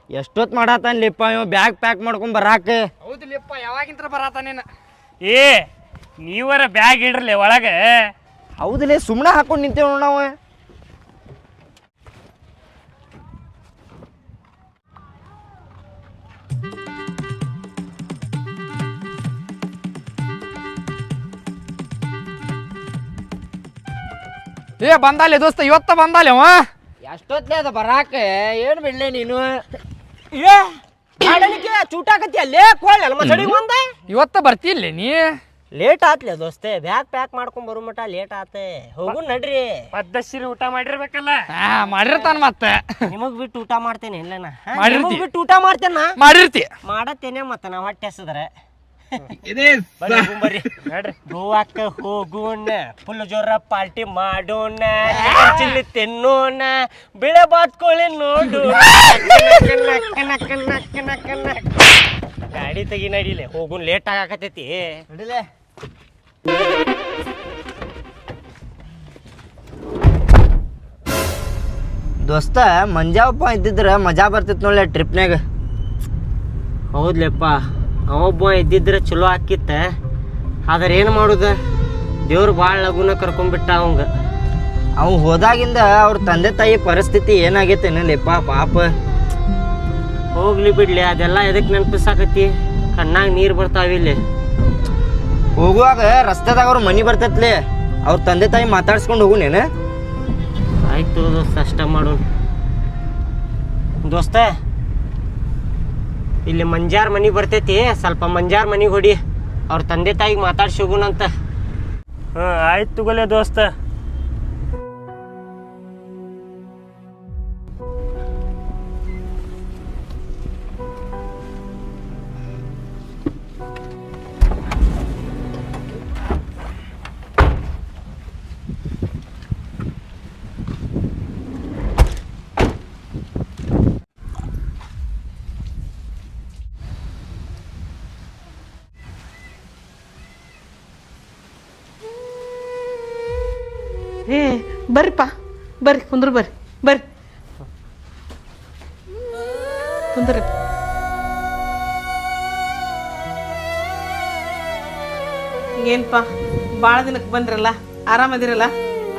ಎಷ್ಟೊತ್ತು ಮಾಡತ್ತಾನಲಿಪ್ಪ ಇವ bag pack ಮಾಡ್ಕೊಂಡ್ ಬರಾಕ. ಹೌದಿಲ್ಲಪ್ಪ ಯಾವಾಗಿಂತ ಬರತ್ತಾನೇನ. ಏ ನೀವರ ಬ್ಯಾಗ್ ಇಡ್ರಲಿ ಒಳಗೆ. ಹೌದಿಲ್ಲ ಸುಮ್ಮನೆ ಹಾಕೊಂಡು ನಿಂತೇವ್ ನಾವು. ಏ ಬಂದಾಲೆ ದೋಸ್ತ ಇವತ್ತ ಬಂದಾಲೆ ಅವ. ಎಷ್ಟೊತ್ತಲೇ ಅದ ಬರಾಕ ಏನು ಬಿಡ್ಲೆ ನೀನು. ಏ ಮಾಡಲಿಕ್ಕೆ ಚೂಟಾಕತಿ ಅಲ್ಲೇ ಕೋಳಲ್ಲ ಮಸಡಿಗೆ ಒಂದ. ಇವತ್ತ ಬರ್ತಿಲ್ಲ ನೀ. ಲೇಟ್ ಆತ್ಲೆ ದೋಸ್ತೆ ಬ್ಯಾಗ್ ಪ್ಯಾಕ್ ಮಾಡ್ಕೊಂಡ್ ಬರೋ ಮಟ ಲೇಟ್ ಆತೆ. ಹೋಗು ನಡ್ರಿ. ಪದ್ದಶ್ರೀ ಊಟ ಮಾಡಿರ್ಬೇಕಲ್ಲ. ಮಾಡಿರ್ತಾನ ಮತ್ತೆ. ನಿಮಗ್ ಬಿಟ್ಟು ಊಟ ಮಾಡ್ತೇನೆ ಇಲ್ಲ ಮಾಡಿರ್ತಿ. ಬಿಟ್ಟು ಊಟ ಮಾಡ್ತೇನ ಮಾಡಿರ್ತಿ ಮಾಡತ್ತೇನೆ ಮತ್ತ ನಾ ಹೊಟ್ಟೆ ಹಸಿದ್ರೆ ನೋಡ್ರಿ ಗೋವಾಕ್ಕ ಹೋಗೋಣ ಫುಲ್ ಜೋರ ಪಾರ್ಟಿ ಮಾಡೋಣ ಚಿಲ್ಲಿ ತಿನ್ನೋಣ ಬಿಳೆ ಬಾತ್ಕೊಳ್ಳಿ ನೋಡು ಗಾಡಿ ತೆಗಿ ನಡಿಲೆ ಹೋಗುನ್ ಲೇಟ್ ಆಗಾಕತೈತಿ ನಡಿಲೆ. ದೋಸ್ತ ಮಂಜಾವಪ್ಪ ಇದ್ದಿದ್ರ ಮಜಾ ಬರ್ತಿತ್ತು ನೋಡ್ಲೆ ಟ್ರಿಪ್ನಾಗ. ಹೌದ್ಲೆಪ್ಪ ಅವೊಬ್ಬ ಇದ್ದಿದ್ರೆ ಚಲೋ ಆಕಿತ್ತ. ಆದ್ರೆ ಏನು ಮಾಡುದ ದೇವ್ರು ಭಾಳ ಲಗುನ ಕರ್ಕೊಂಡ್ಬಿಟ್ಟ ಅವಂಗ. ಅವ್ ಹೋದಾಗಿಂದ ಅವ್ರ ತಂದೆ ತಾಯಿ ಪರಿಸ್ಥಿತಿ ಏನಾಗೈತೇನಲ್ಲಿಪ್ಪ ಪಾಪ. ಹೋಗ್ಲಿ ಬಿಡ್ಲಿ ಅದೆಲ್ಲ ಎದಕ್ಕೆ ನೆನಪಿಸಾಕತಿ. ಕಣ್ಣಾಗ ನೀರು ಬರ್ತಾವಿಲ್ಲಿ. ಹೋಗುವಾಗ ರಸ್ತೆದಾಗ ಅವ್ರ ಮನಿ ಬರ್ತೈತ್ಲಿ ಅವ್ರ ತಂದೆ ತಾಯಿ ಮಾತಾಡ್ಸ್ಕೊಂಡು ಹೋಗುನೇನ. ಆಯ್ತು ದೋಸ್ತ ಅಷ್ಟ ಮಾಡೋಣ. ದೋಸ್ತ ಇಲ್ಲಿ ಮಂಜಾರ್ ಮನಿ ಬರ್ತೈತಿ ಸ್ವಲ್ಪ ಮಂಜಾರ್ ಮನಿಗೆ ಹೊಡಿ ಅವ್ರ ತಂದೆ ತಾಯಿಗೆ ಮಾತಾಡ್ಸಿ ಹೋಗುನಂತ. ಆಯ್ತು ತಗೋಲೆ ದೋಸ್ತ. ಏ ಬರ್ರಿಪ್ಪ ಬರ್ರಿ ಕುಂದ್ರ ಬರ್ರಿ ಬರ್ರಿ ಕುಂದ್ರಿ. ಏನ್ಪಾ ಭಾಳ ದಿನಕ್ಕೆ ಬಂದ್ರಲ್ಲ ಆರಾಮದಿರಲ್ಲ?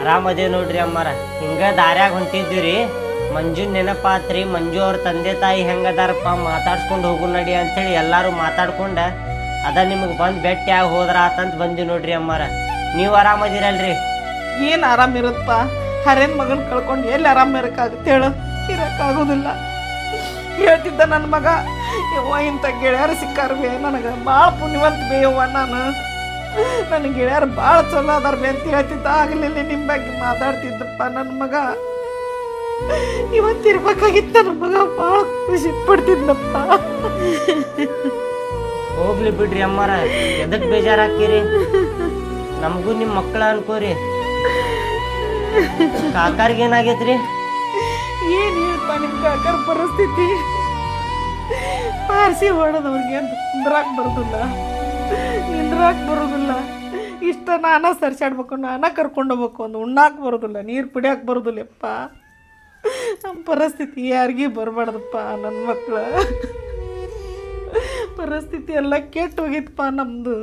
ಆರಾಮದೇವ್ ನೋಡ್ರಿ ಅಮ್ಮಾರ. ಹಿಂಗ ದಾರ್ಯಾಗ ಹೊಂಟಿದ್ವಿ ಮಂಜುನ್ ನೆನಪಾತ್ರಿ. ಮಂಜು ಅವ್ರ ತಂದೆ ತಾಯಿ ಹೆಂಗದಾರಪ್ಪ ಮಾತಾಡ್ಸ್ಕೊಂಡು ಹೋಗು ನಡಿ ಅಂತೇಳಿ ಎಲ್ಲಾರು ಮಾತಾಡ್ಕೊಂಡ ಅದ ನಿಮಗೆ ಬಂದು ಭೇಟಿ ಆಗಿ ಹೋದ್ರ ಆತಂತ ಬಂದಿವಿ ನೋಡ್ರಿ ಅಮ್ಮಾರ. ನೀವು ಆರಾಮದಿರಲ್ರಿ? ಏನು ಆರಾಮಿರುತ್ತಪ್ಪ, ಹರೇನ್ ಮಗನ್ ಕಳ್ಕೊಂಡು ಎಲ್ಲಿ ಆರಾಮ ಇರಕ್ಕಾಗುತ್ತೆ ಹೇಳು? ಇರಕ್ಕಾಗೋದಿಲ್ಲ. ಹೇಳ್ತಿದ್ದ ನನ್ನ ಮಗ ಯವ್ವ ಇಂಥ ಗೆಳೆಯರು ಸಿಕ್ಕಾರ್ಬೇ ನನಗೆ ಭಾಳ ಪುಣ್ಯವಂತ ಬೇ ಯವ್ವ. ನನ್ನ ಗೆಳೆಯರು ಭಾಳ ಚಲೋ ಅದಾರ ಬೇ ಅಂತ ಹೇಳ್ತಿದ್ದ. ಆಗಲಿಲ್ಲ ನಿಮ್ಮ ಬಗ್ಗೆ ಮಾತಾಡ್ತಿದ್ದಪ್ಪ ನನ್ನ ಮಗ. ಇವತ್ತಿರ್ಬೇಕಾಗಿತ್ತು ನನ್ನ ಮಗ, ಭಾಳ ಖುಷಿ ಪಡ್ತಿದ್ನಪ್ಪ. ಹೋಗ್ಲಿ ಬಿಡ್ರಿ ಅಮ್ಮಾರ, ಎದಕ್ ಬೇಜಾರಾಕಿರಿ? ನಮಗೂ ನಿಮ್ಮ ಮಕ್ಕಳ ಅನ್ಕೋರಿ. ಕಾಕಾರ್ಗೆ ಏನಾಗೈತ್ರಿ? ಏನು ಹೇಳ್ಪ ನಿಮ್ಮ ಕಾಕರ ಪರಿಸ್ಥಿತಿ? ಪಾರ್ಸಿ ಹೊಡೆದವ್ರಿಗೆ ನಿಂದ್ರಾಕ್ ಬರೋದಿಲ್ಲ. ಇಷ್ಟ ನಾನ ಸರ್ಸಾಡ್ಬೇಕು, ನಾನ ಕರ್ಕೊಂಡು ಹೋಗ್ಬೇಕು, ಒಂದು ಉಣ್ಣಾಕ್ ಬರೋದಿಲ್ಲ, ನೀರು ಕುಡಿಯಾಕೆ ಬರೋದಿಲ್ಲಪ್ಪ. ನಮ್ಮ ಪರಿಸ್ಥಿತಿ ಯಾರಿಗೂ ಬರಬಾರ್ದಪ್ಪ. ನನ್ನ ಮಕ್ಕಳ ಪರಿಸ್ಥಿತಿ ಎಲ್ಲ ಕೆಟ್ಟು ಹೋಗಿತ್ತಪ್ಪ ನಮ್ಮದು.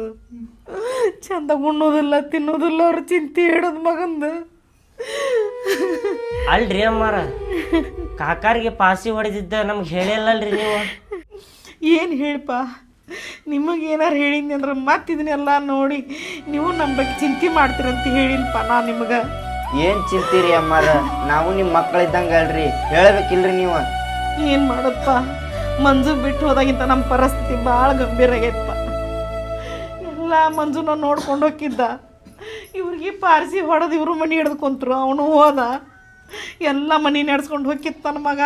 ಚಂದ ಉಣ್ಣೋದಿಲ್ಲ ತಿನ್ನೋದಿಲ್ಲ, ಅವ್ರ ಚಿಂತೆ ಹಿಡೋದು ಮಗಂದು. ಅಲ್ರಿ ಅಮ್ಮಾರ, ಕಾಕಾರಿಗೆ ಪಾಸಿ ಹೊಡೆದಿದ್ದ ನಮ್ಗೆ ಹೇಳಿಲ್ಲಲ್ರಿ ನೀವು? ಏನು ಹೇಳಿಪ್ಪ, ನಿಮಗೆ ಏನಾರು ಹೇಳಿದ್ನಿ ಅಂದ್ರೆ ಮತ್ತಿದನ್ನೆಲ್ಲ ನೋಡಿ ನೀವು ನಮ್ಮ ಬಗ್ಗೆ ಚಿಂತೆ ಮಾಡ್ತೀರಂತ ಹೇಳಿಲ್ಪ ನಾನು ನಿಮಗೆ. ಏನು ಚಿಂತೀರಿ ಅಮ್ಮಾರ, ನಾವು ನಿಮ್ಮ ಮಕ್ಕಳಿದ್ದಂಗೆ ಅಲ್ರಿ, ಹೇಳಬೇಕಿಲ್ರಿ ನೀವು? ಏನು ಮಾಡಪ್ಪ, ಮಂಜು ಬಿಟ್ಟು ಹೋದಾಗಿಂತ ನಮ್ಮ ಪರಿಸ್ಥಿತಿ ಭಾಳ ಗಂಭೀರ ಆಗೈತಪ್ಪ. ಎಲ್ಲ ಮಂಜುನ ನೋಡ್ಕೊಂಡು ಹೋಗಿದ್ದ, ಇವ್ರಿಗೆ ಪಾರ್ಸಿ ಹೊಡೆದು ಇವರು ಮನೆ ಹಿಡ್ದು ಕುಂತರು. ಅವನು ಹೋದ, ಎಲ್ಲ ಮನೆ ನಡೆಸ್ಕೊಂಡು ಹೋಗಿತ್ತು ನನ್ನ ಮಗ.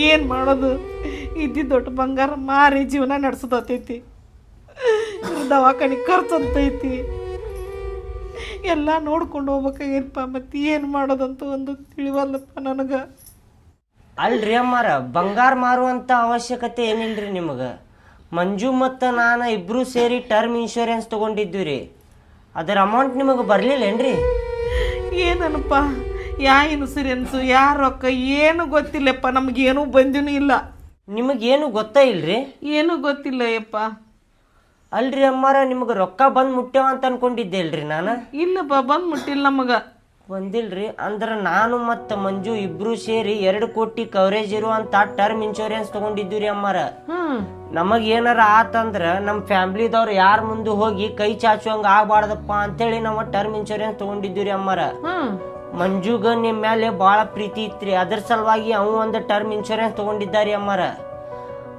ಏನು ಮಾಡೋದು? ಇದ್ದಿದ್ದು ದೊಡ್ಡ ಬಂಗಾರ ಮಾರಿ ಜೀವನ ನಡೆಸೋದೈತಿ. ದವಾಖಾನೆ ಖರ್ಚು ಅಂತೈತಿ, ಎಲ್ಲ ನೋಡ್ಕೊಂಡು ಹೋಗ್ಬೇಕಾಗೈತಪ್ಪ. ಮತ್ತೆ ಏನು ಮಾಡೋದಂತ ಒಂದು ತಿಳಿವಲ್ಲಪ್ಪ ನನಗೆ. ಅಲ್ರಿ ಅಮ್ಮಾರ, ಬಂಗಾರ ಮಾರುವಂಥ ಅವಶ್ಯಕತೆ ಏನಿಲ್ರಿ ನಿಮಗೆ. ಮಂಜು ಮತ್ತು ನಾನು ಇಬ್ಬರು ಸೇರಿ ಟರ್ಮ್ ಇನ್ಶೂರೆನ್ಸ್ ತೊಗೊಂಡಿದ್ವಿ ರೀ. ಅದರ ಅಮೌಂಟ್ ನಿಮಗೆ ಬರಲಿಲ್ಲೇನ್ರಿ? ಏನಪ್ಪ ಯಾ ಇನ್ಸೂರೆನ್ಸು ಯಾ ರೊಕ್ಕ ಏನು ಗೊತ್ತಿಲ್ಲಪ್ಪ, ನಮಗೇನು ಬಂದಿನೂ ಇಲ್ಲ. ನಿಮಗೇನು ಗೊತ್ತಾ ಇಲ್ರಿ? ಏನೂ ಗೊತ್ತಿಲ್ಲ ಯಪ್ಪ. ಅಲ್ರಿ ಅಮ್ಮಾರ, ನಿಮ್ಗೆ ರೊಕ್ಕ ಬಂದು ಮುಟ್ಟ್ಯಾವ ಅಂತ ಅನ್ಕೊಂಡಿದ್ದೆ ಅಲ್ರಿ ನಾನು. ಇಲ್ಲಪ್ಪ, ಬಂದು ಮುಟ್ಟಿಲ್ಲ ನಮಗೆ. ಬಂದಿಲ್ರಿ ಅಂದ್ರೆ ನಾನು ಮತ್ತು ಮಂಜು ಇಬ್ರು ಸೇರಿ 2 ಕೋಟಿ ಕವರೇಜ್ ಇರುವಂತ ಟರ್ಮ್ ಇನ್ಶೂರೆನ್ಸ್ ತಗೊಂಡಿದ್ದೀವಿ ರೀ ಅಮ್ಮಾರ. ನಮಗ್ ಏನಾರ ಆತಂದ್ರ ನಮ್ಮ ಫ್ಯಾಮ್ಲಿದವ್ರು ಯಾರ ಮುಂದೆ ಹೋಗಿ ಕೈ ಚಾಚುವಂಗ ಆಗ್ಬಾರ್ದಪ್ಪ ಅಂತೇಳಿ ನಾವು ಟರ್ಮ್ ಇನ್ಶೂರೆನ್ಸ್ ತಗೊಂಡಿದ್ದೀವಿ ಅಮ್ಮಾರ. ಮಂಜುಗ ನಿಮ್ ಮೇಲೆ ಬಾಳ ಪ್ರೀತಿ ಇತ್ರಿ, ಅದ್ರ ಸಲುವಾಗಿ ಅವ ಒಂದು ಟರ್ಮ್ ಇನ್ಶೂರೆನ್ಸ್ ತಗೊಂಡಿದ್ದಾರಿ ಅಮ್ಮಾರ.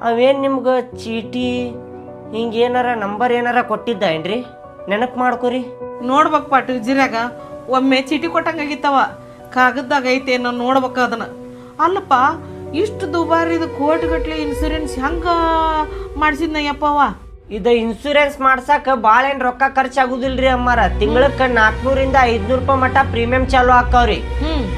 ಅವೇನ್ ನಿಮ್ಗ ಚೀಟಿ ಹಿಂಗೇನಾರ ನಂಬರ್ ಏನಾರ ಕೊಟ್ಟಿದ್ದ ಏನ್ರಿ? ನೆನಪು ಮಾಡ್ಕೊರಿ. ನೋಡ್ಬೇಕಪ್ಪ ಟಿಜಿರಾಗ ಒಮ್ಮೆ ಚೀಟಿ ಕೊಟ್ಟಂಗಾಗಿತ್ತವ, ಕಾಗದ್ದಾಗ ಐತೆ ನಾನು ನೋಡ್ಬೇಕು ಅದನ್ನ. ಅಲ್ಲಪ್ಪ, ಇಷ್ಟು ದುಬಾರಿದು ಕೋಟಿಗಟ್ಲೆ ಇನ್ಸೂರೆನ್ಸ್ ಹೆಂಗ ಮಾಡಿಸಿದ್ನ ಯಪ್ಪವ? ಇದು ಇನ್ಸೂರೆನ್ಸ್ ಮಾಡ್ಸಕ್ ಭಾಳ ಏನ್ ರೊಕ್ಕ ಖರ್ಚಾಗುದಿಲ್ರಿ ಅಮ್ಮಾರ. ತಿಂಗಳಕ್ಕೆ 400 - 500 ರೂಪಾಯಿ ಮಟ್ಟ ಪ್ರೀಮಿಯಂ ಚಾಲು ಹಾಕವ್ರಿ.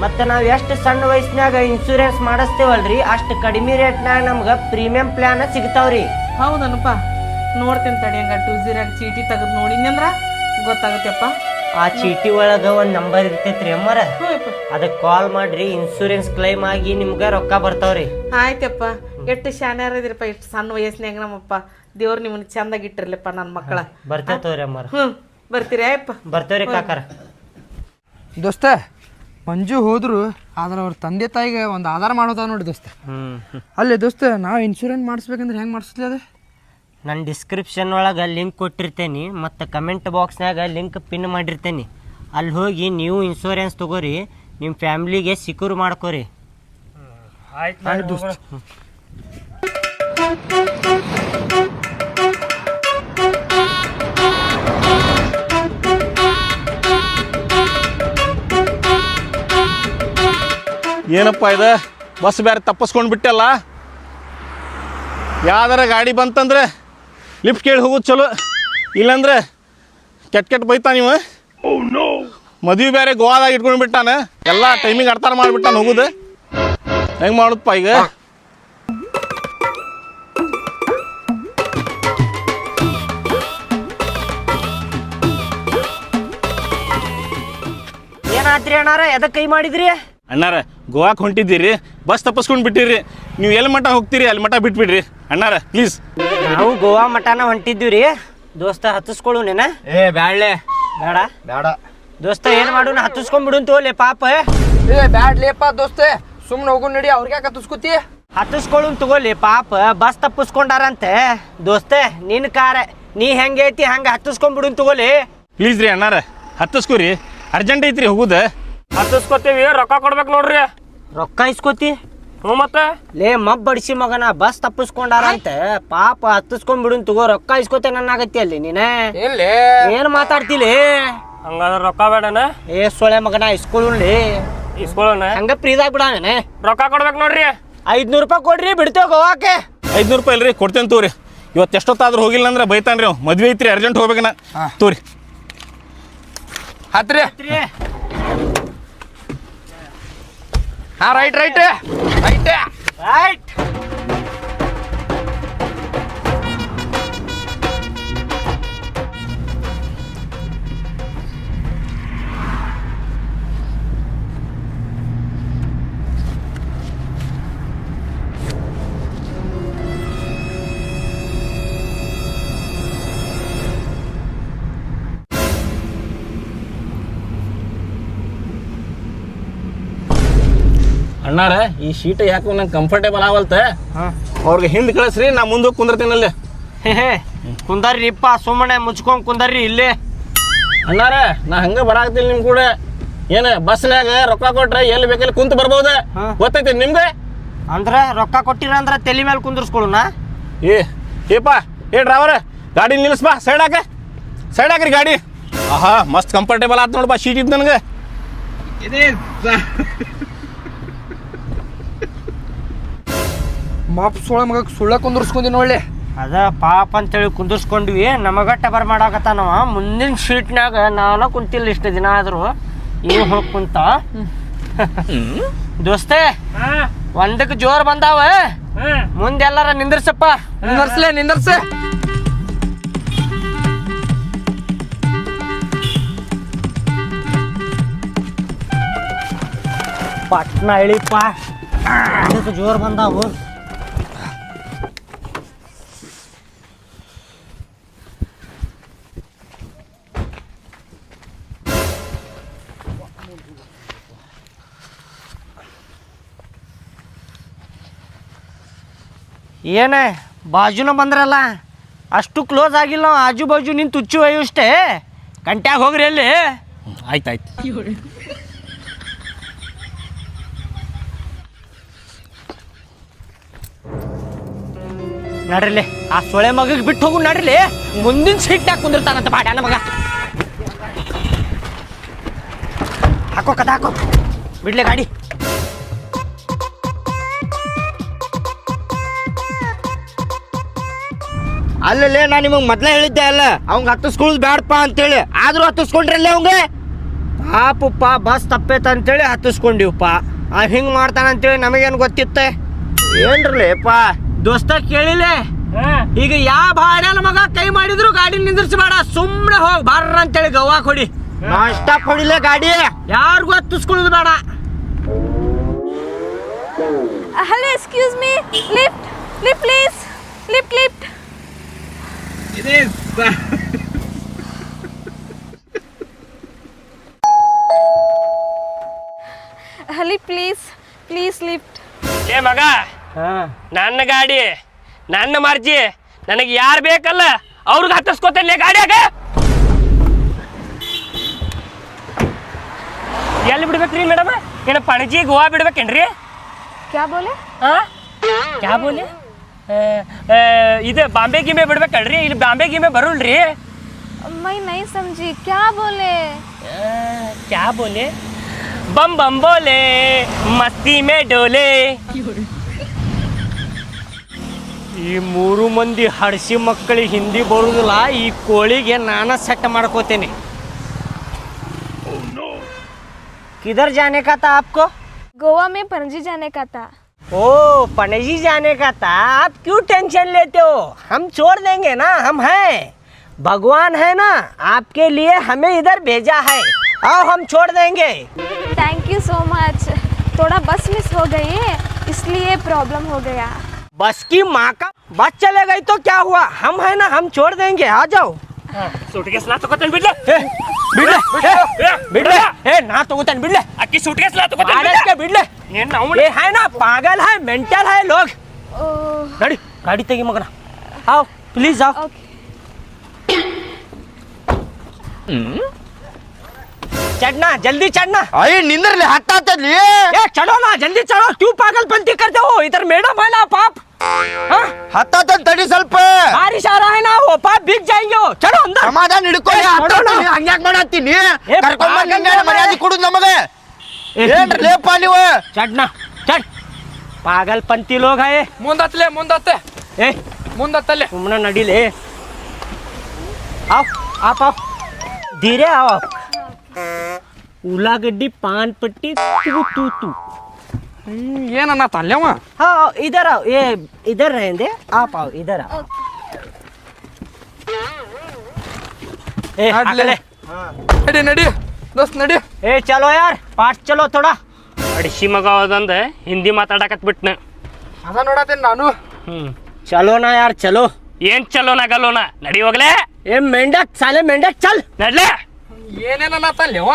ಮತ್ತೆ ನಾವ್ ಎಷ್ಟು ಸಣ್ಣ ವಯಸ್ಸಿನಾಗ ಇನ್ಸೂರೆನ್ಸ್ ಮಾಡಿಸ್ತೇವಲ್ರಿ, ಅಷ್ಟು ಕಡಿಮೆ ರೇಟ್ನಾಗ ನಮ್ಗ ಪ್ರೀಮಿಯಂ ಪ್ಲಾನ್ ಸಿಗ್ತಾವ್ರಿ. ಹೌದನಪ್ಪ, ನೋಡ್ತೇನೆ ತಡಿ. ಹಂಗ ಟೂಜಿರಾಗ ಚೀಟಿ ತೆಗೆದು ನೋಡಿನಿ ಅಂದ್ರ ಗೊತ್ತಾಗತ್ತಪ್ಪ. ಆ ಚೀಟಿ ಒಳಗ ಒಂದ್ ನಂಬರ್ ಇರ್ತೈತ್ರಿ ಅಮ್ಮಾರ, ಅದಕ್ಕೆ ಕಾಲ್ ಮಾಡ್ರಿ, ಇನ್ಸೂರೆನ್ಸ್ ಕ್ಲೈಮ್ ಆಗಿ ನಿಮ್ಗ ರೊಕ್ಕ ಬರ್ತಾವ್ರಿ. ಆಯ್ತಪ್ಪ, ಎಷ್ಟು ಶಾನ್ಯಾರ ಇದ್ರಪ್ಪ, ಎಷ್ಟು ಸಣ್ಣ ವಯಸ್ಸಿನಾಗ. ನಮ್ಮಪ್ಪ ದೇವ್ರು ನಿಮ್ಮನ್ನ ಚಂದಾಗಿ ಇಟ್ಟಿರ್ಲಪ್ಪ ನನ್ನ ಮಕ್ಕಳ. ಬರ್ತೇವ್ರಿ ಅಮ್ಮಾರ. ಬರ್ತೀರಿ ಅಯ್ಯಪ್ಪ? ಬರ್ತೇವ್ರಿ ಕಾಕಾರ. ದೋಸ್ತ, ಮಂಜು ಹೋದ್ರು ಆದ್ರೆ ಅವ್ರ ತಂದೆ ತಾಯಿಗೆ ಒಂದು ಆಧಾರ ಮಾಡೋದ ನೋಡಿ ದೋಸ್ತ. ಅಲ್ಲೇ ದೋಸ್ತ, ನಾವು ಇನ್ಶೂರೆನ್ಸ್ ಮಾಡಿಸ್ಬೇಕಂದ್ರೆ ಹೆಂಗೆ ಮಾಡಿಸ್ಲಿ ಅದು? ನಾನು ಡಿಸ್ಕ್ರಿಪ್ಷನ್ ಒಳಗೆ ಲಿಂಕ್ ಕೊಟ್ಟಿರ್ತೇನೆ ಮತ್ತು ಕಮೆಂಟ್ ಬಾಕ್ಸ್ನಾಗ ಲಿಂಕ್ ಪಿನ್ ಮಾಡಿರ್ತೇನೆ. ಅಲ್ಲಿ ಹೋಗಿ ನೀವು ಇನ್ಶೂರೆನ್ಸ್ ತಗೋರಿ, ನಿಮ್ಮ ಫ್ಯಾಮ್ಲಿಗೆ ಸಿಕ್ಯೂರ್ ಮಾಡ್ಕೋರಿ. ಆಯ್ತು ದೋಸ್ತ. ಏನಪ್ಪ ಇದು, ಬಸ್ ಬೇರೆ ತಪ್ಪಿಸ್ಕೊಂಡು ಬಿಟ್ಟಲ್ಲ. ಯಾವ್ದಾರ ಗಾಡಿ ಬಂತಂದ್ರೆ ಲಿಫ್ಟ್ ಕೇಳಿ ಹೋಗೋದು ಚಲೋ, ಇಲ್ಲಾಂದ್ರೆ ಕೆಟ್ಟ ಬೈತಾ ನೀವು. ಮದುವೆ ಬೇರೆ ಗೋವಾದಾಗ ಇಟ್ಕೊಂಡು ಬಿಟ್ಟಾನ, ಎಲ್ಲ ಟೈಮಿಂಗ್ ಅರ್ಥ ಮಾಡಿಬಿಟ್ಟಾನ. ಹೋಗುದು ಹೆಂಗೆ ಮಾಡುದಪ್ಪ ಈಗ? ಏನಾತ್ರಿ ಅಣ್ಣಾರ, ಎದಕ್ಕೆ ಕೈ ಮಾಡಿದ್ರಿ? ಅಣ್ಣಾರ, ಗೋವಾಕ್ಕೆ ಹೊಂಟಿದ್ದೀರಿ, ಬಸ್ ತಪ್ಪಿಸ್ಕೊಂಡು ಬಿಟ್ಟಿರಿ. ನೀವು ಎಲ್ಲಿ ಮಠ ಹೋಗ್ತೀರಿ ಅಲ್ಲಿ ಮಠ ಬಿಟ್ಬಿಡ್ರಿ ಅಣ್ಣಾರ, ಪ್ಲೀಸ್. ನಾವು ಗೋವಾ ಮಠನ ಹೊಂಟಿದ್ದೀವಿ ರೀ ದೋಸ್ತ. ಹತ್ತಿಸ್ಕೊಳ್ಳು ನೇನ? ಬ್ಯಾಡ್ಲೆ. ಬೇಡ ಬೇಡ ದೋಸ್ತ, ಏನು ಮಾಡು, ನಾ ಹತ್ತಿಸ್ಕೊಂಡ್ಬಿಡು ತೋಲೆ ಪಾಪ. ಬ್ಯಾಡ್ಲೇಪ್ಪ ದೋಸ್ತ, ಸುಮ್ಮನೆ ಹೋಗು ನಡಿ. ಅವ್ರಿಗೆ ಯಾಕೆ ಹತ್ತಿಸ್ಕೊತಿ? ಹತ್ತಿಸ್ಕೊಳ್ಳು ತಗೋಲಿ ಪಾಪ, ಬಸ್ ತಪ್ಪಿಸ್ಕೊಂಡಾರಂತೆ. ದೋಸ್ತ, ನಿನ್ನ ಕಾರ ನೀ ಹೆಂಗೆ ಐತಿ ಹಂಗೆ ಹತ್ತಿಸ್ಕೊಂಡ್ಬಿಡು ತಗೋಲಿ. ಪ್ಲೀಸ್ ರೀ ಅಣ್ಣಾರ, ಹತ್ತಿಸ್ಕೊರಿ, ಅರ್ಜೆಂಟ್ ಐತ್ರಿ ಹೋಗುದು. ಹತ್ತಿಸ್ಕೊತೀವಿ, ರೊಕ್ಕ ಕೊಡ್ಬೇಕು ನೋಡ್ರಿ. ರೊಕ್ಕ ಇಸ್ಕೋತಿ? ಹ್ಞೂ ಮತ್ತೆ ಲೇ ಮಬ್ ಬಡಿಸಿ ಮಗನ, ಬಸ್ ತಪ್ಪಿಸ್ಕೊಂಡಾರಂತೆ ಪಾಪ, ಹತ್ತಿಸ್ಕೊಂಡ್ಬಿಡು ತಗೋ. ರೊಕ್ಕ ಇಸ್ಕೋತೆ ನನ್ನಾಗತ್ತಿ ಅಲ್ಲಿ ನೀನೆ. ಏನ್ ಮಾತಾಡ್ತಿಲಿ? ಹಂಗಾದ್ರೆ ರೊಕ್ಕ ಬೇಡನ? ಏ ಸೊಳೆ ಮಗನ, ಇಸ್ಕೊಳ್ಳಿ. ಇಸ್ಕೊಳ್ಳೋಣ, ಹಂಗ ಫ್ರೀದಾಗ ಬಿಡಾನೆ. ರೊಕ್ಕ ಕೊಡ್ಬೇಕು ನೋಡ್ರಿ. 500 ರೂಪಾಯಿ ಕೊಡ್ರಿ, ಬಿಡ್ತೇವೆ ಗೋವಾಕ್ಕೆ. 500 ರೂಪಾಯಿ ಇಲ್ರಿ, ಕೊಡ್ತೇನೆ ತೋರಿ. ಇವತ್ತು ಎಷ್ಟೊತ್ತಾದ್ರೂ ಹೋಗಿಲ್ಲ ಅಂದ್ರೆ ಬೈತಾನ್ರಿ ಅವ್. ಮದ್ವೆ ಐತ್ರಿ, ಅರ್ಜೆಂಟ್ ಹೋಗ್ಬೇಕನ. ತೋರಿ ಹತ್ರಿ. ಹಾ, ರೈಟ್ ರೈಟ್ ರೈಟ್ ರೈಟ್. ಅಣ್ಣಾರ, ಈ ಶೀಟ್ ಯಾಕೆ ನಂಗೆ ಕಂಫರ್ಟೇಬಲ್ ಆಗವಲ್ತ. ಅವ್ರಿಗೆ ಹಿಂದೆ ಕಳಿಸ್ರಿ, ನಾ ಮುಂದೆ ಹೋಗಿ ಕುಂದಿರ್ತೀನಿ ಅಲ್ಲೇ. ಕುಂದರ್ರಿಪ್ಪ, ಸುಮ್ಮನೆ ಮುಚ್ಕೊಂಡ್ ಕುಂದರ್ರಿ ಇಲ್ಲೇ. ಅಣ್ಣಾರ, ನಾ ಹಂಗೆ ಬರಾಕತ್ತೀನಿ ನಿಮ್ಮ ಕೂಡ. ಏನು ಬಸ್ನಾಗ ರೊಕ್ಕ ಕೊಟ್ರೆ ಎಲ್ಲಿ ಬೇಕಲ್ಲಿ ಕುಂತು ಬರ್ಬೋದು, ಗೊತ್ತೈತಿ ನಿಮ್ಗೆ? ಅಂದ್ರೆ ರೊಕ್ಕ ಕೊಟ್ಟಿರ ಅಂದ್ರೆ ತಲೆ ಮೇಲೆ ಕುಂದರ್ಸ್ಕೊಳ್ಳೋಣ. ಏಪ್ಪ, ಡ್ರೈವರ್, ಗಾಡಿ ನಿಲ್ಲಿಸ್ಬಾ, ಸೈಡ್ ಹಾಕ್ರಿ ಗಾಡಿ. ಆಹಾ, ಮಸ್ತ್ ಕಂಫರ್ಟೇಬಲ್ ಆಯ್ತು ನೋಡಪ್ಪ, ಶೀಟ್ ಇದ್ದು ನನಗೆ. ಮಾಪ್ ಸೋಳ ಮಗ ಸುಳ್ಳ ಕುಂದರ್ಸ್ಕೊಂಡಿ ನೋಡ್ಲಿ. ಅದ ಪಾಪ ಅಂತೇಳಿ ಕುಂದರ್ಸ್ಕೊಂಡ್ವಿ, ನಮಗಟ್ಟ ಬರ್ ಮಾಡಾಕತ್ತಾನವ. ಮುಂದಿನ ಶೀಟ್ನಾಗ ನಾನು ಕುಂತಿಲ್ಲ ಇಷ್ಟು ದಿನ ಆದ್ರು, ಇವ್ ಹೋಗಿ ಕುಂತ. ದೋಸ್ತೆ, ಒಂದಕ್ಕೆ ಜೋರ್ ಬಂದಾವ, ಮುಂದೆಲ್ಲಾರ ನಿಂದ್ರಸಪ್ಪ. ನಿಂದರ್ಸೆ. ಪಟ್ನ ಇಳಿಪ್ಪ ಇದಕ್ಕೆ ಜೋರು ಬಂದಾವು. ಏನೇ ಬಾಜುನ ಬಂದ್ರಲ್ಲ, ಅಷ್ಟು ಕ್ಲೋಸ್ ಆಗಿಲ್ಲ ನಾವು. ಆಜು ಬಾಜು ನಿಂತು ತುಚ್ಚು ಒಯ್ಯು ಅಷ್ಟೇ. ಗಂಟ್ಯಾಗ ಹೋಗ್ರಿ ಅಲ್ಲಿ. ಆಯ್ತಾಯ್ತು. ನಡ್ರಿಲಿ, ಆ ಸೊಳೆ ಮಗಗೆ ಬಿಟ್ಟು ಹೋಗು. ನಡ್ರಿಲಿ, ಮುಂದಿನ ಸೀಟ್ನಾಗ ಕುಂದಿರ್ತಾನಂತ ಬಾಡ್ಯಾನ ಮಗ. ಹಾಕೋ ಕದ ಹಾಕೋ, ಬಿಡ್ಲೆ ಗಾಡಿ. ಅಲ್ಲಲ್ಲೇ ನಾ ನಿಮಗೆ ಮೊದಲೇ ಹೇಳಿದ್ದೆ ಅಲ್ಲ, ಅವಂಗ ಹತ್ತಿಸ್ಕೊಳ್ಳೋದು ಬ್ಯಾಡಪ್ಪ ಅಂತೇಳಿ. ಆದ್ರೂ ಹತ್ತಿಸ್ಕೊಂಡ್ರಲ್ಲೇ ಅವಂಗ ಪಾಪಪ್ಪ ಬಸ್ ತಪ್ಪೈತ ಅಂತೇಳಿ ಹತ್ತಿಸ್ಕೊಂಡಿವಪ್ಪ. ಹಿಂಗೆ ಮಾಡ್ತಾನಂತೇಳಿ ನಮಗೇನು ಗೊತ್ತಿತ್ತೆ ಏನ್ರಲ್ಲಪ್ಪ ದೋಸ್ತ. ಕೇಳಿಲ್ಲ ಈಗ ಯಾವ ಬಾಡ್ಯಾನ ಮಗ ಕೈ ಮಾಡಿದ್ರು ಗಾಡಿ ನಿಂದಿರ್ಸಬೇಡ, ಸುಮ್ಮನೆ ಹೋಗಿ ಬರ್ರ ಅಂತೇಳಿ ಗವ್ವಾ ಕೊಡಿ. ನಾಷ್ಟ ಕೊಡಿಲ್ಲ ಗಾಡಿ, ಯಾರಿಗೂ ಹತ್ತಿಸ್ಕೊಳ್ಳೋದು ಬೇಡ. Hello, excuse me. Lift, lift, please. Lift, lift. Lift, please. Please lift. ಏ ಮಗ, ನನ್ನ ಗಾಡಿ ನನ್ನ ಮರ್ಜಿ, ನನಗೆ ಯಾರು ಬೇಕಲ್ಲ ಅವ್ರಿಗೆ ಹತ್ತಿಸ್ಕೊತೇನೆ ಗಾಡಿಯಾಗ. ಎಲ್ಲಿ ಬಿಡ್ಬೇಕ್ರಿ ಮೇಡಮ್? ಏನ ಪಣಜಿ ಗೋವಾ ಬಿಡ್ಬೇಕೇನ್ರಿ? क्या बोले? ಹಾಂ ಕ್ಯಾ ಬೋಲೆ? ಇದು ಬಾಂಬೆ ಗಿಂಬೆ ಬಿಡ್ಬೇಕಲ್ರಿ? ಇಲ್ಲಿ ಬಾಂಬೆ ಗಿಂಬೆ ಬರೋಲ್ರಿ. मैं नहीं समझी. क्या बोले? क्या बोले? बम बम बोले, मस्ती में डोले. ಈ ಮೂರು ಮಂದಿ ಹಡ್ಸಿ ಮಕ್ಕಳಿಗೆ ಹಿಂದಿ ಬರುದಿಲ್ಲ. ಈ ಕೋಳಿಗೆ ನಾನ ಸೆಟ್ ಮಾಡ್ಕೋತೇನೆ. किधर जाने का था आपको? गोवा में पणजी जाने का था. ओ पणजी जाने का था. आप क्यों टेंशन लेते हो? हम छोड़ देंगे ना, हम हैं. भगवान है ना, आपके लिए हमें इधर भेजा है. आओ हम छोड़ देंगे. Thank you so much. थोड़ा बस मिस हो गई है, इसलिए प्रॉब्लम हो गया. बस की माँ का, बस चले गई तो क्या हुआ? हम है ना, हम छोड़ देंगे. आ जाओ. ಸೂಟ್ಕೇಸ್ ನಾ ತಗೋತೇನೆ ಬಿಡ್ಲೆ. ಬಿಡ್ಲೆ ಬಿಡ್ಲೆ. ಏ ನಾ ತಗೋತೇನೆ ಬಿಡ್ಲೆ. ಅಕ್ಕಿ ಸೂಟ್ಕೇಸ್ ನಾ ತಗೋತೇನೆ ಆಡಕ್ಕೆ ಬಿಡ್ಲೆ. ಏನ್ ನಾವು ये है ना पागल है, मेंटल है लोग. ओह, गाड़ी गाड़ी तेगी मगना. आओ प्लीज आओ. ओके. चढ़ना, जल्दी चढ़ना. ಅಯ್ಯ ನಿಂದ್ರಲಿ, ಹತ್ತಾತಲ್ಲಿ. ए चढ़ो ना, जल्दी चढ़ो. क्यों पागलपंती करते हो? इधर मैडम है ना पाप. हाँ? ಹತ್ತಾತಲ್ಲಿ ತಡಿ ಸ್ವಲ್ಪ. बारिश आ रहा है ना, वो पाप भीग जाएंगे वो. चढ़ो अंदर. ಸಮಾಧಾನ ಹಿಡ್ಕೊಳ್ಳಿ. ಹಂಗ್ಯಾಕ್ ಮಾಡತ್ತೀನಿ? ಕರ್ಕೊಂಡ್ ಬಂದ್ ಮರ್ಯಾದೆ ಕೊಡುದು ನಮಗೆ. ಏನ್ರಿ ಲೇಪ ನೀವು? चढ़ना चढ़. पागलपंती लोग है. ಮುಂದತ್ತಲೆ ಮುಂದತ್ತೆ ए ಮುಂದತ್ತಲೆ. तुमने नडी ले. आओ आप आओ, धीरे आओ आप. उलागड्डी पान पट्टी तू तू तू. ಏನನ್ನ ತಲ್ಯವ? हाँ इधर आओ. ये इधर रहेंगे. आप आओ इधर आओ. ए ನಡ್ಲೆ. ನಡಿ ನಡಿ ದೋಸ್ತ್ ನಡಿ. ए चलो यार, पास चलो थोड़ा. ಅಡಿಸಿ ಮಗ ಹೋದಂದ ಹಿಂದಿ ಮಾತಾಡಕತ್ ಬಿಟ್ನ. ಅದ ನೋಡತ್ತೇನೆ ನಾನು. चलो ना यार चलो. ಏನ್ ಚಲೋನ ಗಲೋನ ನಡಿ ಹೋಗ್ಲೆ. ए मेंढक, साले मेंढक चल. ನಡ್ಲೆ. ಏನೇನ ತಲ್ಯವ?